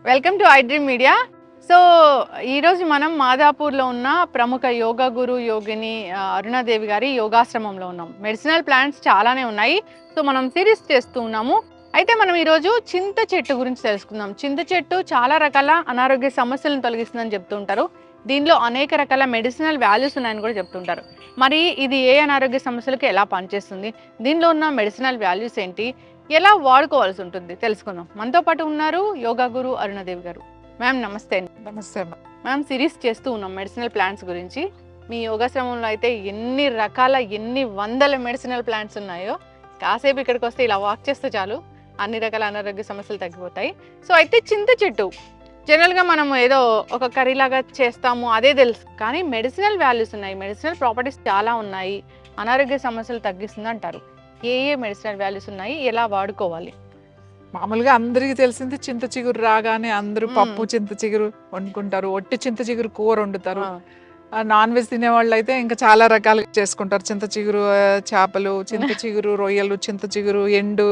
Welcome to iDream media. So ఈరోజు మనం మాదాపూర్లో ఉన్న ప్రముఖ యోగా గురు యోగిని అరుణాదేవి గారి యోగాశ్రమంలో ఉన్నాం. మెడిసినల్ ప్లాంట్స్ చాలానే ఉన్నాయి. సో మనం సిరీస్ చేస్తూ ఉన్నాము. అయితే మనం ఈరోజు చింత చెట్టు గురించి తెలుసుకుందాం. చింత చెట్టు చాలా రకాల అనారోగ్య సమస్యలను తొలగిస్తుందని చెప్తూ ఉంటారు. దీనిలో అనేక రకాల మెడిసినల్ వాల్యూస్ ఉన్నాయని కూడా చెప్తుంటారు. మరి ఇది ఏ అనారోగ్య సమస్యలకు ఎలా పనిచేస్తుంది, దీనిలో ఉన్న మెడిసినల్ వాల్యూస్ ఏంటి, ఎలా వాడుకోవాల్సి ఉంటుంది తెలుసుకుందాం. మనతో పాటు ఉన్నారు యోగా గురు అరుణాదేవి గారు. మ్యామ్ నమస్తే. నమస్తే మ్యామ్, సిరీస్ చేస్తూ ఉన్నాం మెడిసినల్ ప్లాంట్స్ గురించి. మీ యోగాశ్రమంలో అయితే ఎన్ని రకాల ఎన్ని వందల మెడిసినల్ ప్లాంట్స్ ఉన్నాయో, కాసేపు ఇక్కడికి వస్తే ఇలా వాక్ చేస్తే చాలు అన్ని రకాల అనారోగ్య సమస్యలు తగ్గిపోతాయి. సో అయితే చింత చెట్టు జనరల్గా మనం ఏదో ఒక కర్రీలాగా చేస్తాము అదే తెలుసు, కానీ మెడిసినల్ వాల్యూస్ ఉన్నాయి, మెడిసినల్ ప్రాపర్టీస్ చాలా ఉన్నాయి, అనారోగ్య సమస్యలు తగ్గిస్తుంది అంటారు. ఏ మెడిసినల్ వాల్యూస్ ఉన్నాయి, ఎలా వాడుకోవాలి? మామూలుగా అందరికీ తెలిసింది చింత చిగురు రాగానే అందరూ పప్పు చింత చిగురు వండుకుంటారు, ఒట్టి చింత చిగురు కూర వండుతారు. నాన్ వెజ్ తినే వాళ్ళు అయితే ఇంకా చాలా రకాలుగా చేసుకుంటారు. చింత చిగురు చేపలు, చింత చిగురు రొయ్యలు, చింత చిగురు ఎండు.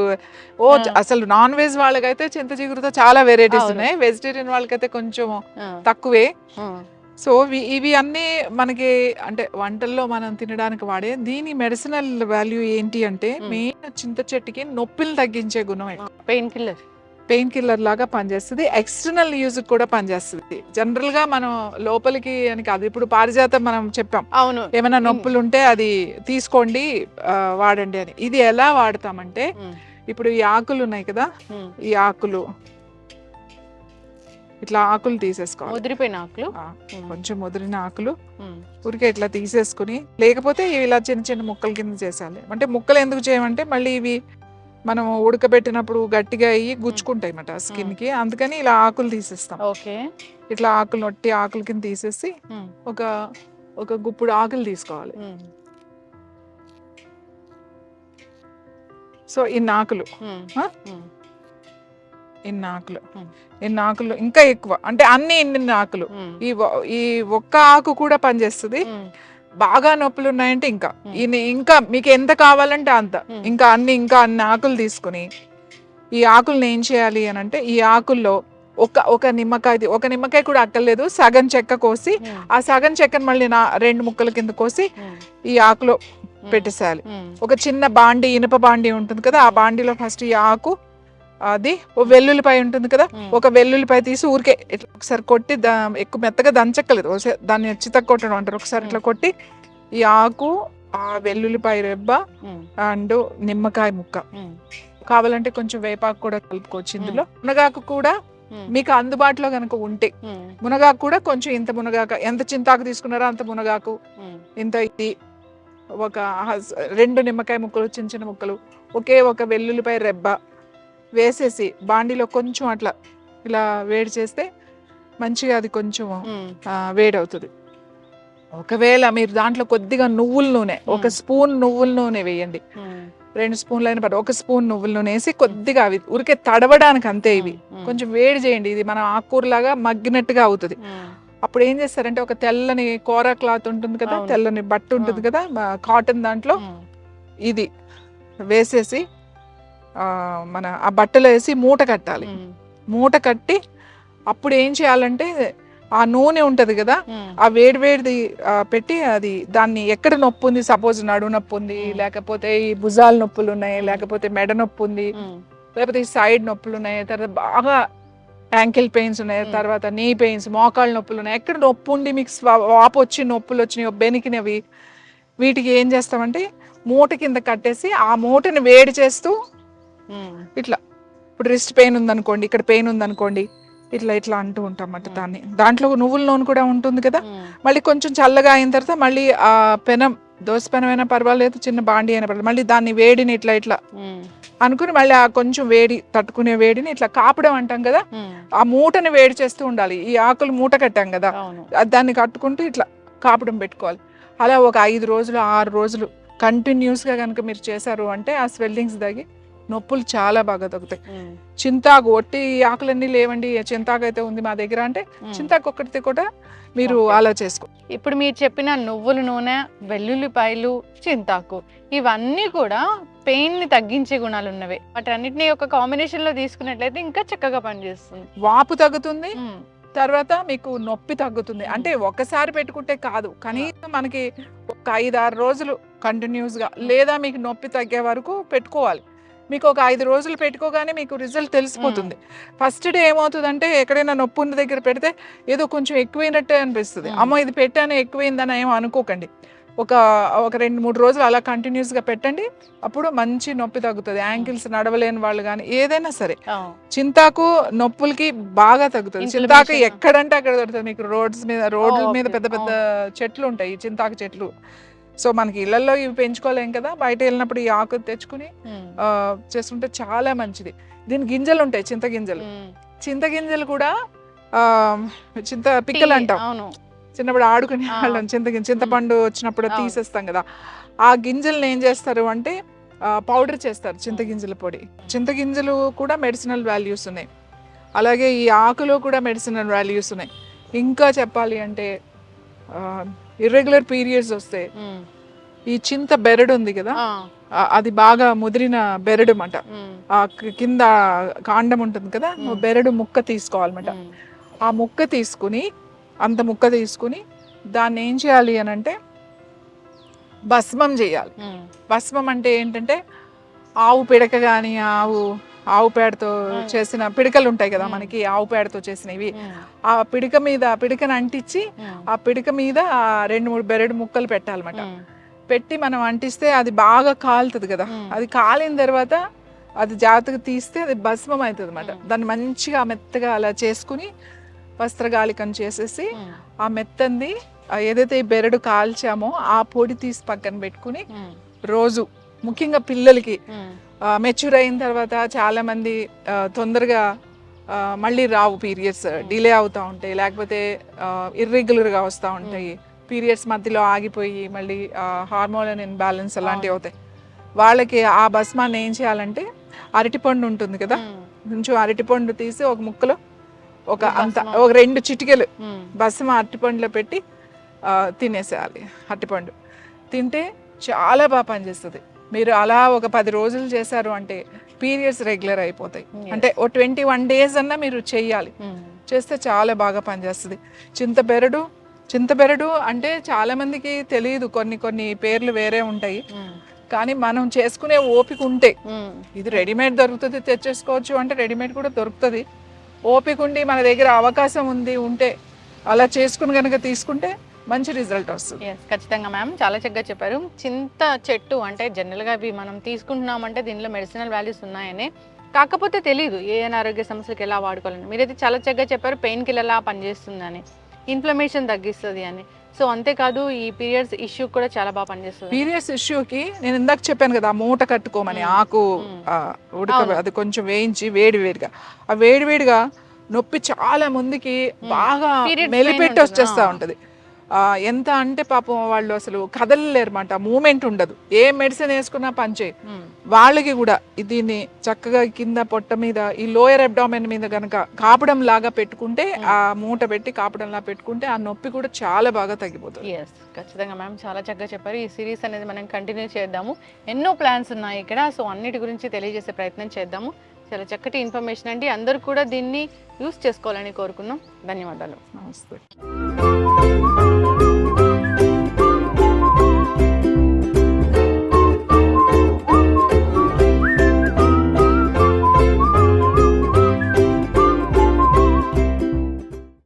అసలు నాన్ వెజ్ వాళ్ళకైతే చింత చిగురుతో చాలా వెరైటీస్ ఉన్నాయి. వెజిటేరియన్ వాళ్ళకైతే కొంచెం తక్కువే. సో ఇవి అన్నీ మనకి అంటే వంటల్లో మనం తినడానికి వాడే. దీని మెడిసినల్ వాల్యూ ఏంటి అంటే మెయిన్ చింత చెట్టుకి నొప్పిని తగ్గించే గుణం, పెయిన్ కిల్లర్ లాగా పనిచేస్తుంది. ఎక్స్టర్నల్ యూజ్ కూడా పనిచేస్తుంది. జనరల్ గా మనం లోపలికి అని కాదు, ఇప్పుడు పారిజాతం మనం చెప్పాం, అవును, ఏమైనా నొప్పులు ఉంటే అది తీసుకోండి వాడండి అని. ఇది ఎలా వాడతామంటే, ఇప్పుడు ఈ ఆకులు ఉన్నాయి కదా, ఈ ఆకులు ఇట్లా ఆకులు తీసేసుకోవాలి. ముదిరిపోయిన ఆకులు, కొంచెం ముదిరిన ఆకులు ఊరికే ఇట్లా తీసేసుకుని, లేకపోతే ఇలా చిన్న చిన్న ముక్కల కింద చేసాలి. అంటే ముక్కలు ఎందుకు చేయమంటే మళ్ళీ ఇవి మనం ఉడకబెట్టినప్పుడు గట్టిగా అయ్యి గుచ్చుకుంటాయి అన్నమాట స్కిన్ కి, అందుకని ఇలా ఆకులు తీసేస్తాం. ఇట్లా ఆకులు నొట్టి ఆకుల కింద తీసేసి ఒక గుప్పుడు ఆకులు తీసుకోవాలి. సో ఇన్ని ఆకులు ఇన్ని ఆకులు ఇంకా ఎక్కువ అంటే అన్ని ఇన్ని ఆకులు. ఈ ఒక్క ఆకు కూడా పనిచేస్తుంది. బాగా నొప్పులు ఉన్నాయంటే ఇంకా మీకు ఎంత కావాలంటే అంత, ఇంకా అన్ని ఆకులు తీసుకుని ఈ ఆకుల్ని ఏం చేయాలి అని అంటే, ఈ ఆకుల్లో ఒక నిమ్మకాయ కూడా అక్కర్లేదు, సగం చెక్క కోసి ఆ సగం చెక్కను మళ్ళీ 2 ముక్కల కింద కోసి ఈ ఆకులో పెట్టేసేయాలి. ఒక చిన్న బాండి, ఇనుప బాండి ఉంటుంది కదా, ఆ బాండీలో ఫస్ట్ ఈ ఆకు, అది వెల్లుల్లిపాయ ఉంటుంది కదా, ఒక వెల్లుల్లిపాయ తీసి ఊరికే ఇట్లా ఒకసారి కొట్టి, ఎక్కువ మెత్తగా దంచక్కలేదు, దాన్ని చితక కొట్టడం అంటారు. ఒకసారి ఇట్లా కొట్టి ఈ ఆకు, ఆ వెల్లుల్లిపాయ రెబ్బ అండ్ నిమ్మకాయ ముక్క, కావాలంటే కొంచెం వేపాకు కూడా కలుపుకోవచ్చు ఇందులో. మునగాకు కూడా మీకు అందుబాటులో కనుక ఉంటే, మునగాకు కూడా కొంచెం ఇంత మునగాకు, ఎంత చింతాకు తీసుకున్నారో అంత మునగాకు, ఇంత ఇది, ఒక 2 నిమ్మకాయ ముక్కలు చిన్న చిన్న ముక్కలు, ఒక వెల్లుల్లిపాయ రెబ్బ వేసేసి బాండీలో కొంచెం అట్లా ఇలా వేడి చేస్తే మంచిగా అది కొంచెం వేడి అవుతుంది. ఒకవేళ మీరు దాంట్లో కొద్దిగా నువ్వుల నూనె, 1 స్పూన్ నువ్వుల నూనె వేయండి, 2 స్పూన్లు అయిన పర్లేదు, 1 స్పూన్ నువ్వుల నూనె వేసి కొద్దిగా అవి ఊరికే తడవడానికి అంతే, ఇవి కొంచెం వేడి చేయండి. ఇది మన ఆకుకూరలాగా మగ్గినట్టుగా అవుతుంది. అప్పుడు ఏం చేస్తారంటే, ఒక తెల్లని కూర క్లాత్ ఉంటుంది కదా, తెల్లని బట్ట ఉంటుంది కదా కాటన్, దాంట్లో ఇది వేసేసి మన ఆ బట్టలో వేసి మూట కట్టాలి. మూట కట్టి అప్పుడు ఏం చేయాలంటే, ఆ నూనె ఉంటది కదా, ఆ వేడిది పెట్టి అది దాన్ని ఎక్కడ నొప్పి ఉంది, సపోజ్ నడు నొప్పి ఉంది, లేకపోతే ఈ భుజాల నొప్పులు ఉన్నాయి, లేకపోతే మెడ నొప్పి ఉంది, లేకపోతే ఈ సైడ్ నొప్పులు ఉన్నాయి, తర్వాత బాగా యాంకిల్ పెయిన్స్ ఉన్నాయి, తర్వాత నీ పెయిన్స్, మోకాళ్ళ నొప్పులు ఉన్నాయి, ఎక్కడ నొప్పి ఉండి మీకు వాపు వచ్చి నొప్పులు వచ్చినాయి, బెనికినవి, వీటికి ఏం చేస్తామంటే మూట కింద కట్టేసి ఆ మూటని వేడి చేస్తూ ఇట్లా, ఇప్పుడు రిస్ట్ పెయిన్ ఉందనుకోండి, ఇక్కడ పెయిన్ ఉందనుకోండి, ఇట్లా అంటూ ఉంటాం అన్నమాట. దాంట్లో నువ్వుల నూనె కూడా ఉంటుంది కదా, మళ్ళీ కొంచెం చల్లగా అయిన తర్వాత మళ్ళీ ఆ పెనం, దోశ పెనం అయినా పర్వాలేదు, చిన్న బాండి అయినా పర్వాలేదు, మళ్ళీ దాన్ని వేడిని ఇట్లా అనుకుని మళ్ళీ ఆ కొంచెం వేడి తట్టుకునే వేడిని ఇట్లా కాపడం అంటాం కదా, ఆ మూటని వేడి చేస్తూ ఉండాలి. ఈ ఆకులు మూట కట్టాం కదా, దాన్ని కట్టుకుంటూ ఇట్లా కాపడం పెట్టుకోవాలి. అలా ఒక 5 రోజులు 6 రోజులు కంటిన్యూస్గా కనుక మీరు చేశారు అంటే ఆ స్వెల్లింగ్స్ తగ్గి నొప్పులు చాలా బాగా తగ్గుతాయి. చింతాకు ఒట్టి ఆకులన్నీ లేవండి, చింతాకు అయితే ఉంది మా దగ్గర అంటే చింతాకు ఒక్కటి కూడా మీరు అలా చేసుకో. ఇప్పుడు మీరు చెప్పిన నువ్వుల నూనె, వెల్లుల్లిపాయలు, చింతాకు ఇవన్నీ కూడా పెయిన్ ని తగ్గించే గుణాలు ఉన్నవి. వాటన్నిటిని ఒక కాంబినేషన్ లో తీసుకున్నట్లయితే ఇంకా చక్కగా పనిచేస్తుంది. వాపు తగ్గుతుంది, తర్వాత మీకు నొప్పి తగ్గుతుంది. అంటే ఒకసారి పెట్టుకుంటే కాదు, కనీసం మనకి ఒక 5-6 రోజులు కంటిన్యూస్ గా, లేదా మీకు నొప్పి తగ్గే వరకు పెట్టుకోవాలి. మీకు ఒక 5 రోజులు పెట్టుకోగానే మీకు రిజల్ట్ తెలిసిపోతుంది. ఫస్ట్ డే ఏమవుతుందంటే ఎక్కడైనా నొప్పి ఉన్న దగ్గర పెడితే ఏదో కొంచెం ఎక్కువైనట్టే అనిపిస్తుంది. అమ్మో ఇది పెట్టాను ఎక్కువైందని ఏమో అనుకోకండి. ఒక 2-3 రోజులు అలా కంటిన్యూస్ గా పెట్టండి, అప్పుడు మంచి నొప్పి తగ్గుతుంది. యాంకిల్స్ నడవలేని వాళ్ళు కానీ ఏదైనా సరే చింతాకు నొప్పులకి బాగా తగ్గుతుంది. చింతాకు ఎక్కడంటే అక్కడ దొరుకుతుంది. మీకు రోడ్ల మీద పెద్ద పెద్ద చెట్లు ఉంటాయి, చింతాకు చెట్లు. సో మనకి ఇళ్లలో ఇవి పెంచుకోలేం కదా, బయట వెళ్ళినప్పుడు ఈ ఆకు తెచ్చుకుని చేసుకుంటే చాలా మంచిది. దీని గింజలు ఉంటాయి, చింతగింజలు కూడా పిక్కలు అంటాం. చిన్నప్పుడు ఆడుకునే వాళ్ళం, చింతపండు వచ్చినప్పుడు తీసేస్తాం కదా, ఆ గింజలను ఏం చేస్తారు అంటే పౌడర్ చేస్తారు, చింతగింజల పొడి. చింతగింజలు కూడా మెడిసినల్ వాల్యూస్ ఉన్నాయి, అలాగే ఈ ఆకులో కూడా మెడిసినల్ వాల్యూస్ ఉన్నాయి. ఇంకా చెప్పాలి అంటే ఇర్రెగ్యులర్ పీరియడ్స్ వస్తే ఈ చింత బెరడు ఉంది కదా, అది బాగా ముదిరిన బెరడు అన్నమాట. ఆ కింద కాండం ఉంటుంది కదా, బెరడు ముక్క తీసుకోవాలన్నమాట. ఆ ముక్క తీసుకుని దాన్ని ఏం చేయాలి అని అంటే భస్మం చేయాలి. భస్మం అంటే ఏంటంటే ఆవు పిడక కానీ ఆవు పేడతో చేసిన పిడకలు ఉంటాయి కదా మనకి, ఆవు పేడతో చేసినవి. ఆ పిడకను అంటించి ఆ పిడక మీద 2-3 బెరడు ముక్కలు పెట్టాలన్నమాట. పెట్టి మనం అంటిస్తే అది బాగా కాలుతుంది కదా, అది కాలిన తర్వాత అది జాగ్రత్తగా తీస్తే అది భస్మం అవుతుంది అన్నమాట. దాన్ని మంచిగా మెత్తగా అలా చేసుకుని వస్త్రగాలికం చేసేసి ఆ మెత్తంది ఏదైతే ఈ బెరడు కాల్చామో ఆ పొడి తీసి పక్కన పెట్టుకుని రోజు, ముఖ్యంగా పిల్లలకి మెచ్యూర్ అయిన తర్వాత చాలా మంది తొందరగా మళ్ళీ రావు, పీరియడ్స్ డిలే అవుతూ ఉంటాయి, లేకపోతే ఇర్రెగ్యులర్గా వస్తూ ఉంటాయి, పీరియడ్స్ మధ్యలో ఆగిపోయి మళ్ళీ హార్మోన్ ఇన్బ్యాలెన్స్ అలాంటివి అవుతాయి. వాళ్ళకి ఆ భస్మాన్ని ఏం చేయాలంటే అరటిపండు ఉంటుంది కదా, కొంచెం అరటిపండు తీసి ఒక ముక్కలో ఒక 2 చిటికెలు భస్మ అరటిపండులో పెట్టి తినేసేయాలి. అరటిపండు తింటే చాలా బాగా పనిచేస్తుంది. మీరు అలా ఒక 10 రోజులు చేశారు అంటే పీరియడ్స్ రెగ్యులర్ అయిపోతాయి. అంటే ఓ 21 days అన్నా మీరు చెయ్యాలి, చేస్తే చాలా బాగా పనిచేస్తుంది. చింతబెరడు అంటే చాలా మందికి తెలియదు, కొన్ని పేర్లు వేరే ఉంటాయి, కానీ మనం చేసుకునే ఓపిక ఉంటే, ఇది రెడీమేడ్ దొరుకుతుంది తెచ్చేసుకోవచ్చు అంటే రెడీమేడ్ కూడా దొరుకుతుంది. ఓపిక ఉండి మన దగ్గర అవకాశం ఉంటే అలా చేసుకుని కనుక తీసుకుంటే మంచి రిజల్ట్ వస్తుంది. ఖచ్చితంగా మ్యామ్, చాలా చక్కగా చెప్పారు. చింత చెట్టు అంటే జనరల్గా అవి మనం తీసుకుంటున్నామంటే దీనిలో మెడిసినల్ వాల్యూస్ ఉన్నాయని, కాకపోతే తెలియదు ఏ అనారోగ్య సమస్యలకు ఎలా వాడుకోవాలని. మీరైతే చాలా చక్కగా చెప్పారు, పెయిన్ కిల్లర్ ఎలా పనిచేస్తుందని, ఇన్ఫ్లమేషన్ తగ్గిస్తుంది అని. సో అంతేకాదు ఈ పీరియడ్స్ ఇష్యూ కూడా చాలా బాగా పనిచేస్తుంది. పీరియడ్స్ ఇష్యూకి నేను ఇందాక చెప్పాను కదా, మూట కట్టుకోమని, ఆకు అది కొంచెం వేయించి వేడివేడిగా, ఆ వేడివేడిగా నొప్పి చాలా మందికి బాగా మెలిపెట్టి వచ్చేస్తూ ఉంటుంది. ఎంత అంటే పాపం వాళ్ళు అసలు కదలలేరన్నమాట, మూమెంట్ ఉండదు, ఏ మెడిసిన్ వేసుకున్నా పనిచేయి. వాళ్ళకి కూడా దీన్ని చక్కగా కింద పొట్ట మీద ఈ లోయర్ అబ్డామెన్ మీద కనుక కాపడం లాగా పెట్టుకుంటే, ఆ మూట పెట్టి కాపడంలా పెట్టుకుంటే ఆ నొప్పి కూడా చాలా బాగా తగ్గిపోతుంది. ఖచ్చితంగా మ్యామ్, చాలా చక్కగా చెప్పారు. ఈ సిరీస్ అనేది మనం కంటిన్యూ చేద్దాము. ఎన్నో ప్లాన్స్ ఉన్నాయి ఇక్కడ, సో అన్నిటి గురించి తెలియజేసే ప్రయత్నం చేద్దాము. చాలా చక్కటి ఇన్ఫర్మేషన్ అండి, అందరూ కూడా దీన్ని యూస్ చేసుకోవాలని కోరుకున్నాం. ధన్యవాదాలు. నమస్తే.